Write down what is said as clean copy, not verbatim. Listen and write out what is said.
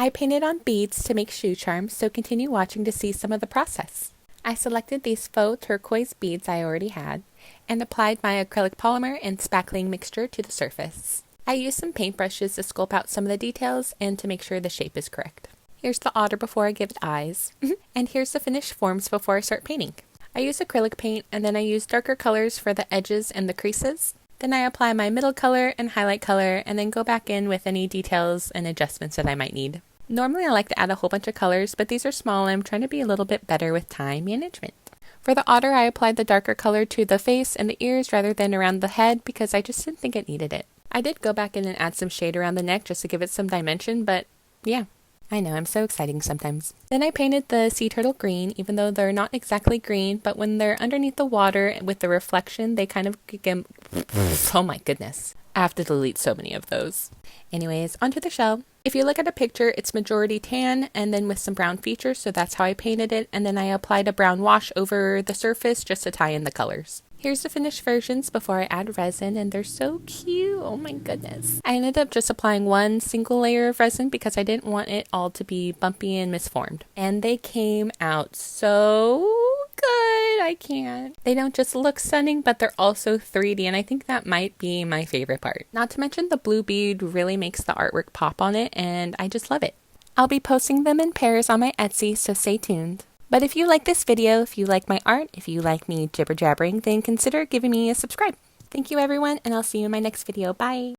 I painted on beads to make shoe charms, so continue watching to see some of the process. I selected these faux turquoise beads I already had and applied my acrylic polymer and spackling mixture to the surface. I used some paintbrushes to sculpt out some of the details and to make sure the shape is correct. Here's the otter before I give it eyes, and here's the finished forms before I start painting. I use acrylic paint and then I use darker colors for the edges and the creases. Then I apply my middle color and highlight color and then go back in with any details and adjustments that I might need. Normally I like to add a whole bunch of colors, but these are small and I'm trying to be a little bit better with time management. For the otter, I applied the darker color to the face and the ears rather than around the head because I just didn't think it needed it. I did go back in and add some shade around the neck just to give it some dimension, but yeah. I know, I'm so exciting sometimes. Then I painted the sea turtle green, even though they're not exactly green, but when they're underneath the water with the reflection, they kind of get... Oh my goodness. I have to delete so many of those. Anyways, onto the shell. If you look at a picture, it's majority tan and then with some brown features, so that's how I painted it, and then I applied a brown wash over the surface just to tie in the colors. Here's the finished versions before I add resin, and they're so cute. Oh my goodness. I ended up just applying one single layer of resin because I didn't want it all to be bumpy and misformed. And they came out so good. I can't. They don't just look stunning, but they're also 3D, and I think that might be my favorite part. Not to mention the blue bead really makes the artwork pop on it, and I just love it. I'll be posting them in pairs on my Etsy, so stay tuned. But if you like this video, if you like my art, if you like me jibber jabbering, then consider giving me a subscribe. Thank you everyone, and I'll see you in my next video. Bye!